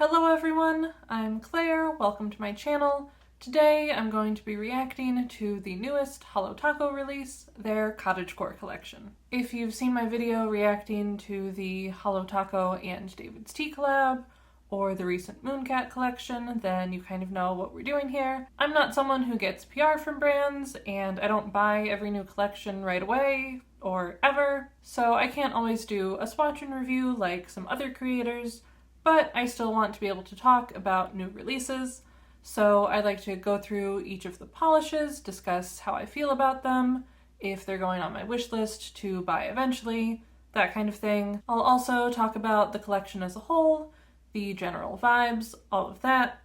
Hello everyone, I'm Claire, welcome to my channel. Today I'm going to be reacting to the newest Holo release, their Cottagecore collection. If you've seen my video reacting to the Holo and David's Tea collab, or the recent Mooncat collection, then you kind of know what we're doing here. I'm not someone who gets PR from brands, and I don't buy every new collection right away, or ever, so I can't always do a swatch and review like some other creators, but I still want to be able to talk about new releases, so I like to go through each of the polishes, discuss how I feel about them, if they're going on my wish list to buy eventually, that kind of thing. I'll also talk about the collection as a whole, the general vibes, all of that,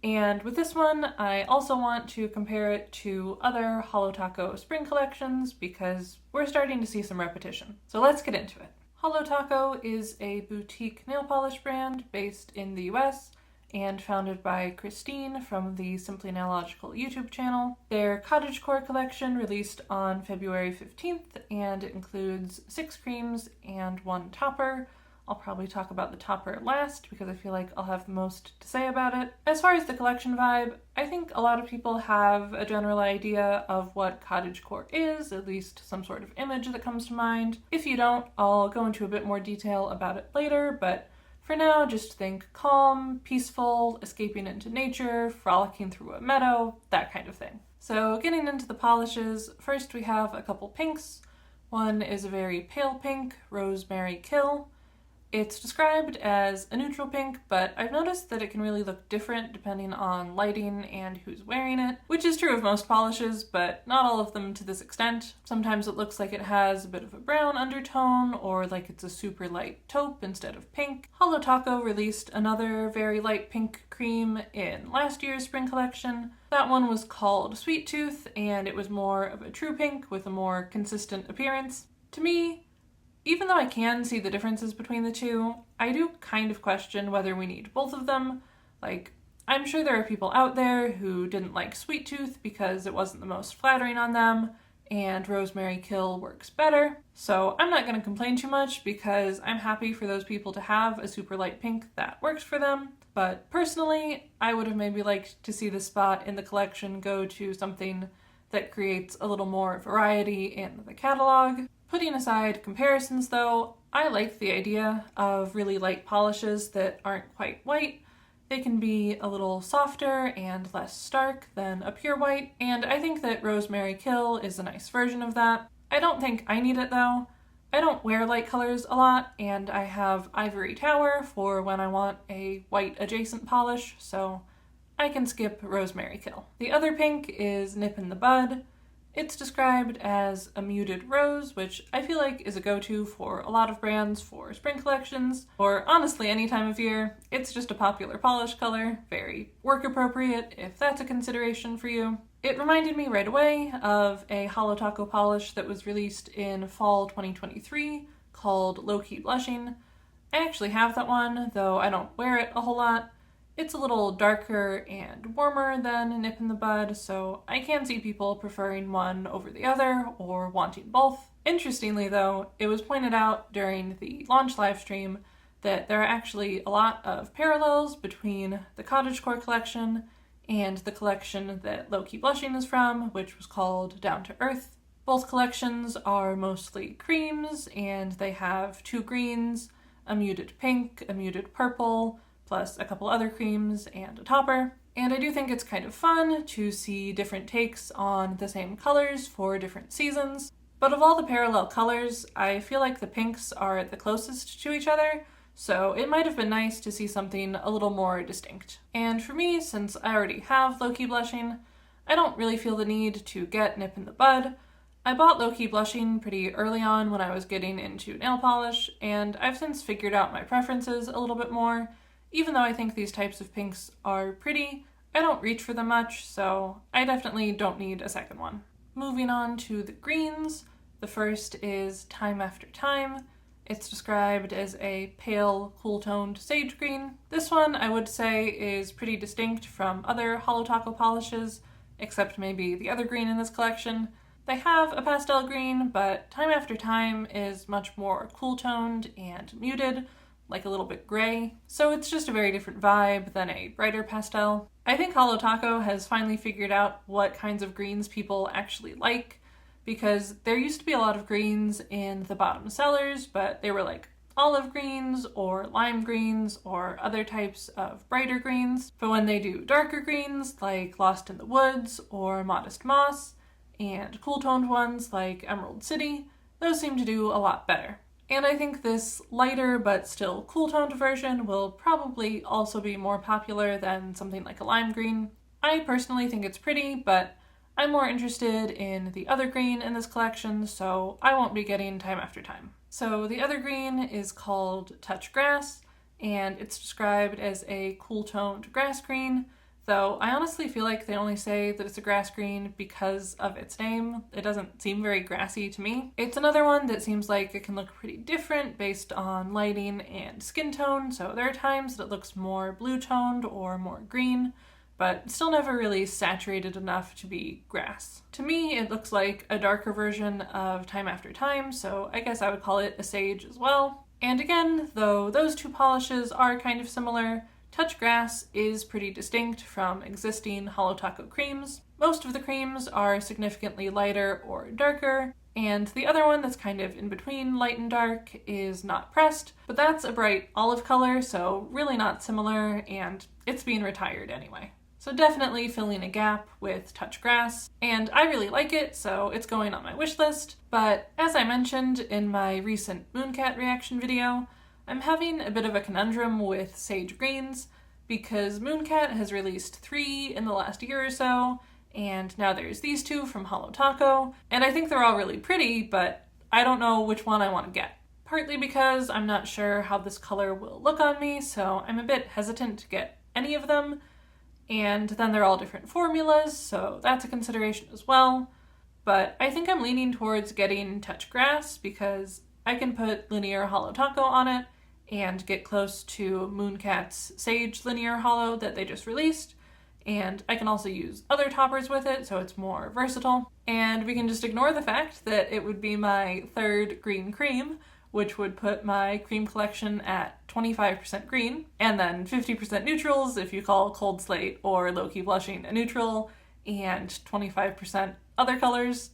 and with this one I also want to compare it to other Holo spring collections because we're starting to see some repetition. So let's get into it. Holo is a boutique nail polish brand based in the US and founded by Christine from the Simply Nailogical YouTube channel. Their Cottage Core collection released on February 15th and it includes 6 creams and 1 topper. I'll probably talk about the topper last because I feel like I'll have the most to say about it. As far as the collection vibe, I think a lot of people have a general idea of what Cottage Core is, at least some sort of image that comes to mind. If you don't, I'll go into a bit more detail about it later, but for now, just think calm, peaceful, escaping into nature, frolicking through a meadow, that kind of thing. So getting into the polishes, first we have a couple pinks. One is a very pale pink, Rosemary Kill. It's described as a neutral pink, but I've noticed that it can really look different depending on lighting and who's wearing it, which is true of most polishes, but not all of them to this extent. Sometimes it looks like it has a bit of a brown undertone, or like it's a super light taupe instead of pink. Holo released another very light pink cream in last year's spring collection. That one was called Sweet Tooth, and it was more of a true pink with a more consistent appearance. To me, even though I can see the differences between the two, I do kind of question whether we need both of them. Like, I'm sure there are people out there who didn't like Sweet Tooth because it wasn't the most flattering on them, and Rosemary Kill works better. So I'm not going to complain too much because I'm happy for those people to have a super light pink that works for them. But personally, I would have maybe liked to see this spot in the collection go to something that creates a little more variety in the catalog. Putting aside comparisons though, I like the idea of really light polishes that aren't quite white. They can be a little softer and less stark than a pure white, and I think that Rosemary Kill is a nice version of that. I don't think I need it though. I don't wear light colors a lot, and I have Ivory Tower for when I want a white adjacent polish, so I can skip Rosemary Kill. The other pink is Nip in the Bud. It's described as a muted rose, which I feel like is a go-to for a lot of brands for spring collections, or honestly any time of year. It's just a popular polish color, very work appropriate if that's a consideration for you. It reminded me right away of a Holo polish that was released in fall 2023 called Low Key Blushing. I actually have that one, though I don't wear it a whole lot. It's a little darker and warmer than Nip in the Bud, so I can see people preferring one over the other or wanting both. Interestingly though, it was pointed out during the launch livestream that there are actually a lot of parallels between the Cottagecore collection and the collection that Low Key Blushing is from, which was called Down to Earth. Both collections are mostly creams, and they have 2 greens, a muted pink, a muted purple, plus a couple other creams and a topper. And I do think it's kind of fun to see different takes on the same colors for different seasons. But of all the parallel colors, I feel like the pinks are the closest to each other, so it might have been nice to see something a little more distinct. And for me, since I already have Low Key Blushing, I don't really feel the need to get Nip in the Bud. I bought Low Key Blushing pretty early on when I was getting into nail polish, and I've since figured out my preferences a little bit more. Even though I think these types of pinks are pretty, I don't reach for them much, so I definitely don't need a second one. Moving on to the greens, the first is Time After Time. It's described as a pale, cool-toned sage green. This one, I would say, is pretty distinct from other Holo polishes, except maybe the other green in this collection. They have a pastel green, but Time After Time is much more cool-toned and muted, like a little bit gray. So it's just a very different vibe than a brighter pastel. I think Holo Taco has finally figured out what kinds of greens people actually like, because there used to be a lot of greens in the bottom sellers, but they were like olive greens or lime greens or other types of brighter greens. But when they do darker greens like Lost in the Woods or Modest Moss, and cool toned ones like Emerald City, those seem to do a lot better. And I think this lighter but still cool toned version will probably also be more popular than something like a lime green. I personally think it's pretty, but I'm more interested in the other green in this collection, so I won't be getting Time After Time. So the other green is called Touch Grass, and it's described as a cool-toned grass green, though I honestly feel like they only say that it's a grass green because of its name. It doesn't seem very grassy to me. It's another one that seems like it can look pretty different based on lighting and skin tone, so there are times that it looks more blue-toned or more green, but still never really saturated enough to be grass. To me, it looks like a darker version of Time After Time, so I guess I would call it a sage as well. And again, though those two polishes are kind of similar, Touch Grass is pretty distinct from existing Holo Taco creams. Most of the creams are significantly lighter or darker, and the other one that's kind of in between light and dark is not pressed, but that's a bright olive color, so really not similar, and it's being retired anyway. So definitely filling a gap with Touch Grass, and I really like it, so it's going on my wish list. But as I mentioned in my recent Mooncat reaction video, I'm having a bit of a conundrum with sage greens, because Mooncat has released 3 in the last year or so, and now there's these 2 from Holo Taco, and I think they're all really pretty, but I don't know which one I want to get. Partly because I'm not sure how this color will look on me, so I'm a bit hesitant to get any of them. And then they're all different formulas, so that's a consideration as well. But I think I'm leaning towards getting Touch Grass because I can put linear Holo Taco on it and get close to Mooncat's Sage linear holo that they just released. And I can also use other toppers with it, so it's more versatile. And we can just ignore the fact that it would be my 3rd green cream, which would put my cream collection at 25% green, and then 50% neutrals if you call Cold Slate or Low-Key Blushing a neutral, and 25% other colors.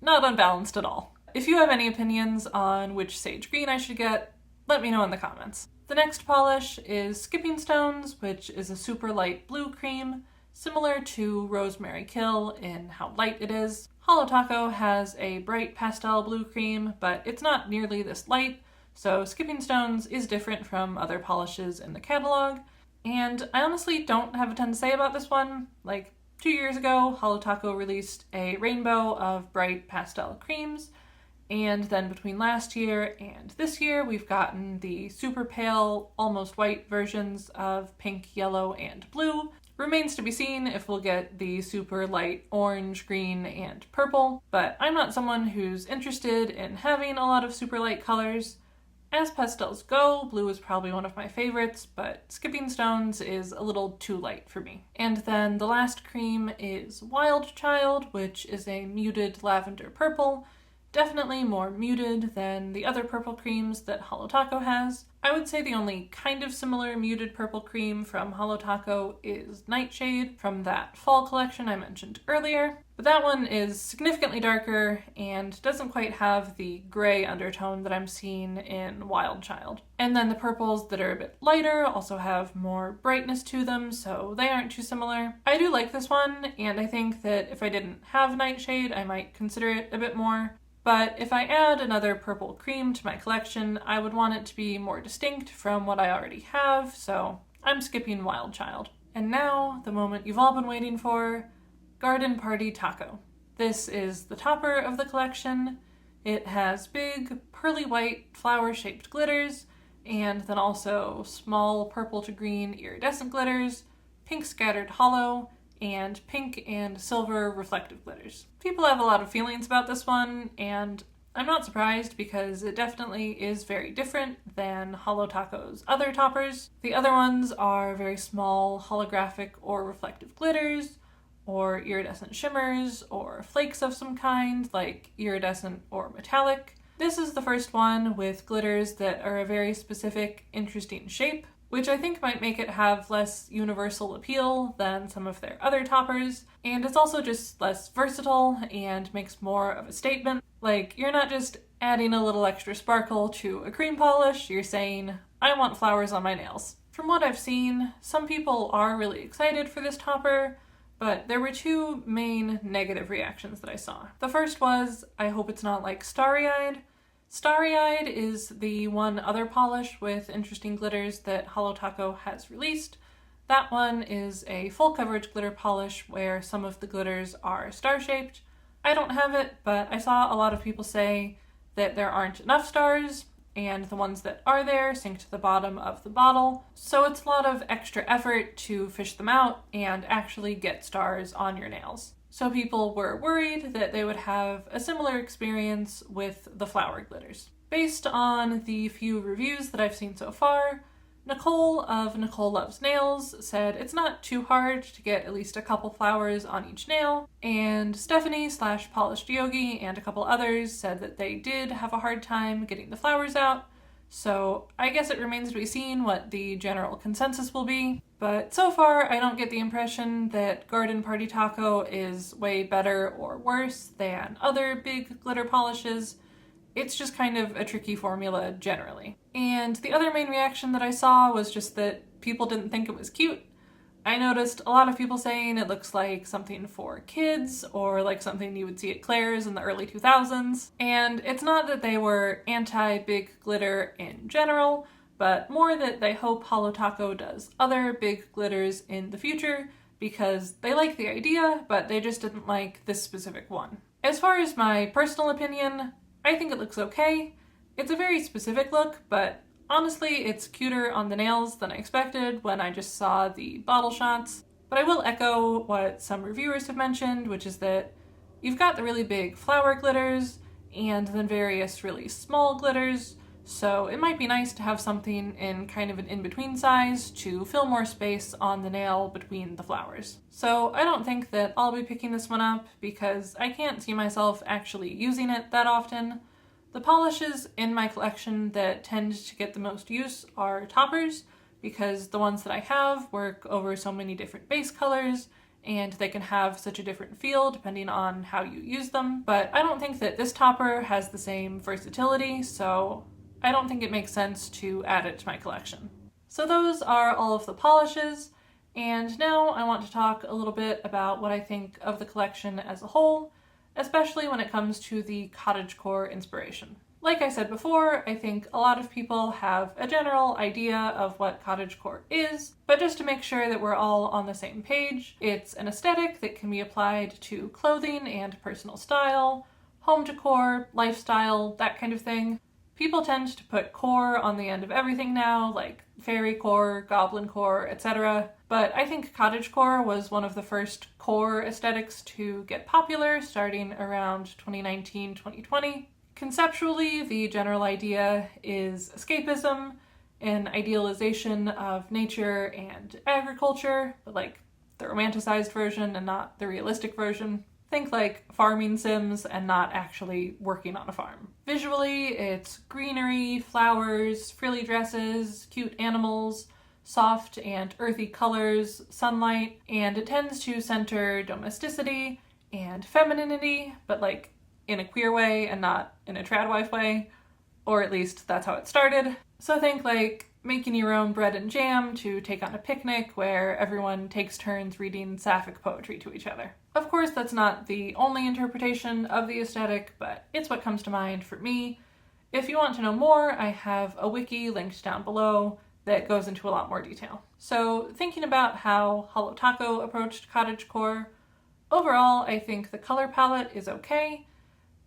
Not unbalanced at all. If you have any opinions on which sage green I should get, let me know in the comments. The next polish is Skipping Stones, which is a super light blue cream, similar to Rosemary Kill in how light it is. Holo Taco has a bright pastel blue cream, but it's not nearly this light, so Skipping Stones is different from other polishes in the catalog. And I honestly don't have a ton to say about this one. Like, 2 years ago, Holo Taco released a rainbow of bright pastel creams, and then between last year and this year, we've gotten the super pale, almost white versions of pink, yellow, and blue. Remains to be seen if we'll get the super light orange, green, and purple, but I'm not someone who's interested in having a lot of super light colors. As pastels go, blue is probably one of my favorites, but Skipping Stones is a little too light for me. And then the last cream is Wild Child, which is a muted lavender purple. Definitely more muted than the other purple creams that Holo Taco has. I would say the only kind of similar muted purple cream from Holo Taco is Nightshade from that fall collection I mentioned earlier. But that one is significantly darker and doesn't quite have the gray undertone that I'm seeing in Wild Child. And then the purples that are a bit lighter also have more brightness to them, so they aren't too similar. I do like this one, and I think that if I didn't have Nightshade, I might consider it a bit more. But if I add another purple cream to my collection, I would want it to be more distinct from what I already have, so I'm skipping Wild Child. And now, the moment you've all been waiting for, Garden Party Taco. This is the topper of the collection. It has big, pearly white, flower-shaped glitters, and then also small purple to green iridescent glitters, pink scattered holo, and pink and silver reflective glitters. People have a lot of feelings about this one, and I'm not surprised because it definitely is very different than Holo Taco's other toppers. The other ones are very small holographic or reflective glitters, or iridescent shimmers, or flakes of some kind, like iridescent or metallic. This is the first one with glitters that are a very specific, interesting shape, which I think might make it have less universal appeal than some of their other toppers, and it's also just less versatile and makes more of a statement. Like, you're not just adding a little extra sparkle to a cream polish, you're saying, I want flowers on my nails. From what I've seen, some people are really excited for this topper, but there were two main negative reactions that I saw. The first was, I hope it's not like Starry-Eyed. Starry-Eyed is the one other polish with interesting glitters that Holo Taco has released. That one is a full coverage glitter polish where some of the glitters are star-shaped. I don't have it, but I saw a lot of people say that there aren't enough stars, and the ones that are there sink to the bottom of the bottle. So it's a lot of extra effort to fish them out and actually get stars on your nails. So people were worried that they would have a similar experience with the flower glitters. Based on the few reviews that I've seen so far, Nicole of Nicole Loves Nails said it's not too hard to get at least a couple flowers on each nail, and Stephanie/Polished Yogi and a couple others said that they did have a hard time getting the flowers out, so I guess it remains to be seen what the general consensus will be. But so far, I don't get the impression that Garden Party Taco is way better or worse than other big glitter polishes. It's just kind of a tricky formula generally. And the other main reaction that I saw was just that people didn't think it was cute. I noticed a lot of people saying it looks like something for kids or like something you would see at Claire's in the early 2000s. And it's not that they were anti-big glitter in general, but more that they hope Holo Taco does other big glitters in the future because they like the idea, but they just didn't like this specific one. As far as my personal opinion, I think it looks okay. It's a very specific look, but honestly, it's cuter on the nails than I expected when I just saw the bottle shots. But I will echo what some reviewers have mentioned, which is that you've got the really big flower glitters and then various really small glitters, so it might be nice to have something in kind of an in-between size to fill more space on the nail between the flowers. So I don't think that I'll be picking this one up because I can't see myself actually using it that often. The polishes in my collection that tend to get the most use are toppers, because the ones that I have work over so many different base colors and they can have such a different feel depending on how you use them. But I don't think that this topper has the same versatility, so I don't think it makes sense to add it to my collection. So those are all of the polishes, and now I want to talk a little bit about what I think of the collection as a whole, especially when it comes to the Cottagecore inspiration. Like I said before, I think a lot of people have a general idea of what Cottagecore is, but just to make sure that we're all on the same page, it's an aesthetic that can be applied to clothing and personal style, home decor, lifestyle, that kind of thing. People tend to put core on the end of everything now, like fairy core, goblin core, etc. But I think cottagecore was one of the first core aesthetics to get popular starting around 2019-2020. Conceptually, the general idea is escapism, an idealization of nature and agriculture, but like the romanticized version and not the realistic version. Think like farming sims and not actually working on a farm. Visually, it's greenery, flowers, frilly dresses, cute animals, soft and earthy colors, sunlight, and it tends to center domesticity and femininity, but like in a queer way and not in a tradwife way, or at least that's how it started. So think like making your own bread and jam to take on a picnic where everyone takes turns reading sapphic poetry to each other. Of course, that's not the only interpretation of the aesthetic, but it's what comes to mind for me. If you want to know more, I have a wiki linked down below that goes into a lot more detail. So thinking about how Holo Taco approached cottagecore, overall I think the color palette is okay.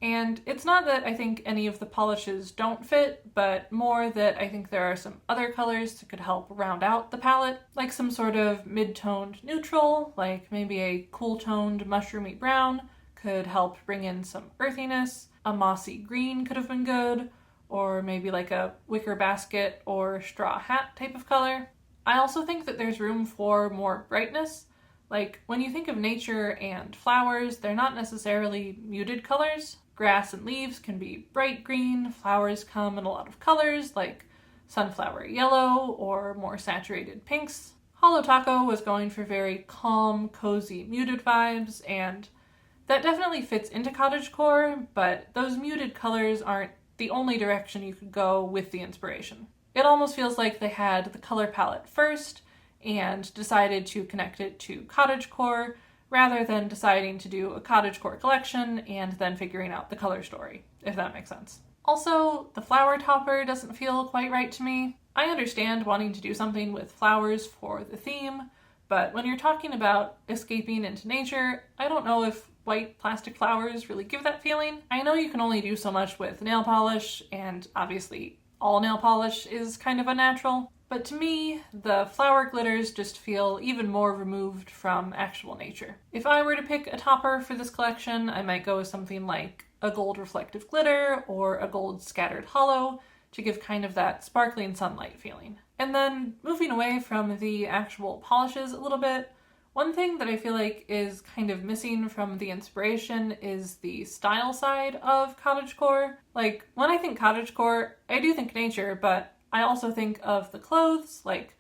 And it's not that I think any of the polishes don't fit, but more that I think there are some other colors that could help round out the palette, like some sort of mid-toned neutral, like maybe a cool-toned mushroomy brown could help bring in some earthiness. A mossy green could have been good, or maybe like a wicker basket or straw hat type of color. I also think that there's room for more brightness. Like, when you think of nature and flowers, they're not necessarily muted colors. Grass and leaves can be bright green, flowers come in a lot of colors like sunflower yellow or more saturated pinks. Holo Taco was going for very calm, cozy, muted vibes, and that definitely fits into Cottagecore, but those muted colors aren't the only direction you could go with the inspiration. It almost feels like they had the color palette first and decided to connect it to Cottagecore rather than deciding to do a Cottagecore collection and then figuring out the color story, if that makes sense. Also, the flower topper doesn't feel quite right to me. I understand wanting to do something with flowers for the theme, but when you're talking about escaping into nature, I don't know if white plastic flowers really give that feeling. I know you can only do so much with nail polish, and obviously all nail polish is kind of unnatural, but to me, the flower glitters just feel even more removed from actual nature. If I were to pick a topper for this collection, I might go with something like a gold reflective glitter or a gold scattered holo to give kind of that sparkling sunlight feeling. And then moving away from the actual polishes a little bit, one thing that I feel like is kind of missing from the inspiration is the style side of Cottagecore. Like, when I think Cottagecore, I do think nature, but I also think of the clothes, like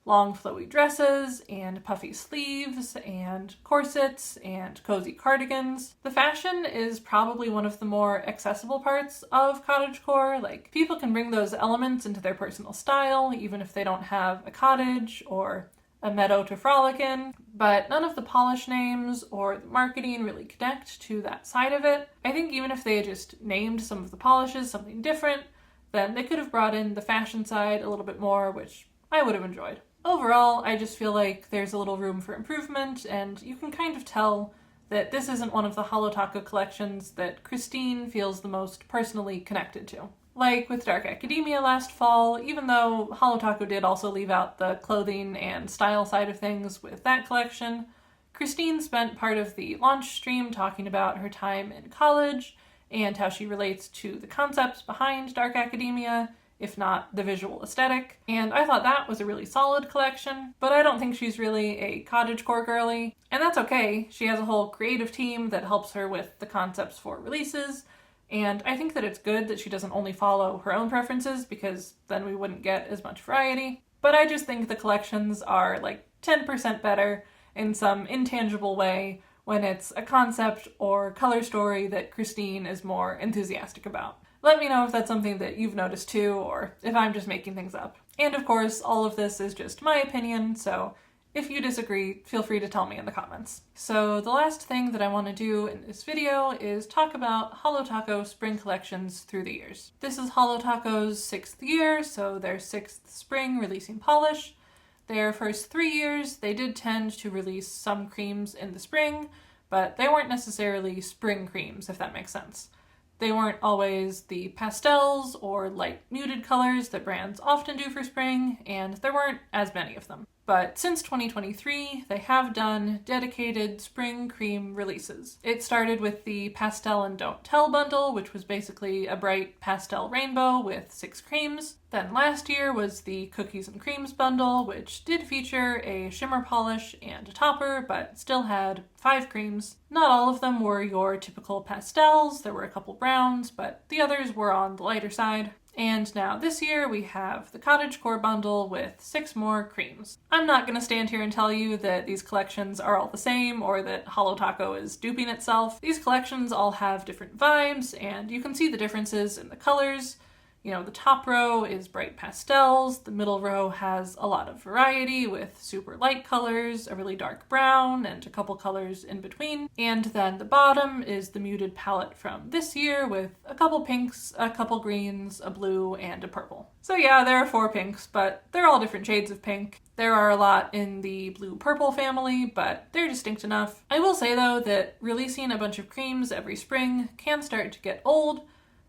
long flowy dresses and puffy sleeves and corsets and cozy cardigans. The fashion is probably one of the more accessible parts of Cottagecore. Like, people can bring those elements into their personal style, even if they don't have a cottage or a meadow to frolic in, but none of the polish names or the marketing really connect to that side of it. I think even if they had just named some of the polishes something different, then they could have brought in the fashion side a little bit more, which I would have enjoyed. Overall, I just feel like there's a little room for improvement, and you can kind of tell that this isn't one of the Holo Taco collections that Christine feels the most personally connected to. Like with Dark Academia last fall, even though Holo Taco did also leave out the clothing and style side of things with that collection, Christine spent part of the launch stream talking about her time in college and how she relates to the concepts behind Dark Academia, if not the visual aesthetic. And I thought that was a really solid collection, but I don't think she's really a Cottagecore girly. And that's okay. She has a whole creative team that helps her with the concepts for releases, and I think that it's good that she doesn't only follow her own preferences, because then we wouldn't get as much variety. But I just think the collections are like 10% better in some intangible way when it's a concept or color story that Christine is more enthusiastic about. Let me know if that's something that you've noticed too, or if I'm just making things up. And of course, all of this is just my opinion, so if you disagree, feel free to tell me in the comments. So the last thing that I want to do in this video is talk about Holo Taco spring collections through the years. This is Holo Taco's 6th year, so their 6th spring releasing polish. Their first 3 years, they did tend to release some creams in the spring, but they weren't necessarily spring creams, if that makes sense. They weren't always the pastels or light muted colors that brands often do for spring, and there weren't as many of them. But since 2023, they have done dedicated spring cream releases. It started with the Pastel and Don't Tell bundle, which was basically a bright pastel rainbow with 6 creams. Then last year was the Cookies and Creams bundle, which did feature a shimmer polish and a topper, but still had 5 creams. Not all of them were your typical pastels. There were a couple browns, but the others were on the lighter side. And now this year we have the Cottagecore bundle with 6 more creams. I'm not going to stand here and tell you that these collections are all the same or that Holo Taco is duping itself. These collections all have different vibes, and you can see the differences in the colors. You know, the top row is bright pastels, the middle row has a lot of variety with super light colors, a really dark brown, and a couple colors in between. And then the bottom is the muted palette from this year with a couple pinks, a couple greens, a blue, and a purple. So yeah, there are 4 pinks, but they're all different shades of pink. There are a lot in the blue-purple family, but they're distinct enough. I will say though that releasing a bunch of creams every spring can start to get old,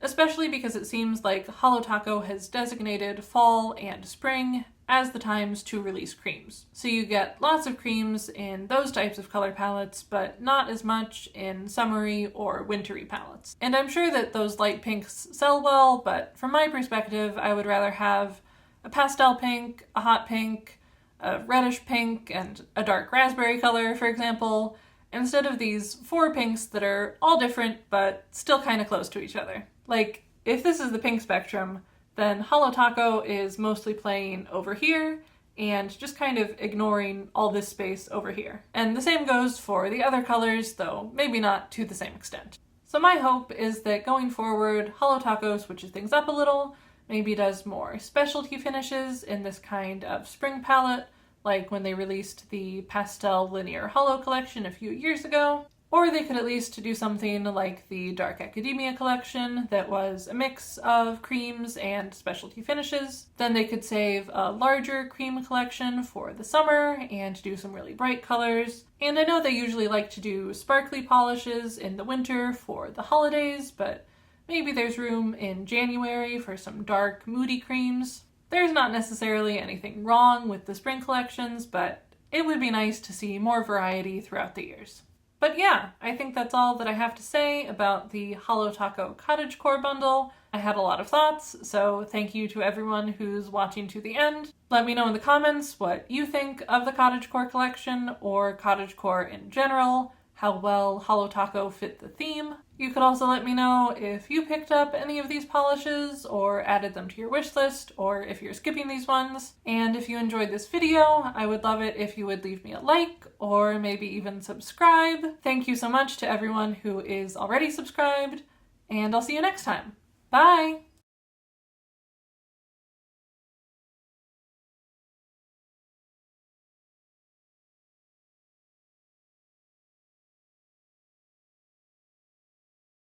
especially because it seems like Holo Taco has designated fall and spring as the times to release creams. So you get lots of creams in those types of color palettes, but not as much in summery or wintry palettes. And I'm sure that those light pinks sell well, but from my perspective, I would rather have a pastel pink, a hot pink, a reddish pink, and a dark raspberry color, for example, instead of these 4 pinks that are all different but still kind of close to each other. Like, if this is the pink spectrum, then Holo Taco is mostly playing over here and just kind of ignoring all this space over here. And the same goes for the other colors, though maybe not to the same extent. So my hope is that going forward, Holo Taco switches things up a little, maybe does more specialty finishes in this kind of spring palette, like when they released the Pastel Linear Holo collection a few years ago. Or they could at least do something like the Dark Academia collection that was a mix of creams and specialty finishes. Then they could save a larger cream collection for the summer and do some really bright colors. And I know they usually like to do sparkly polishes in the winter for the holidays, but maybe there's room in January for some dark, moody creams. There's not necessarily anything wrong with the spring collections, but it would be nice to see more variety throughout the years. But yeah, I think that's all that I have to say about the Holo Taco Cottagecore bundle. I had a lot of thoughts, so thank you to everyone who's watching to the end. Let me know in the comments what you think of the Cottagecore collection or Cottagecore in general, how well Holo Taco fit the theme. You could also let me know if you picked up any of these polishes or added them to your wish list, or if you're skipping these ones. And if you enjoyed this video, I would love it if you would leave me a like or maybe even subscribe. Thank you so much to everyone who is already subscribed, and I'll see you next time. Bye!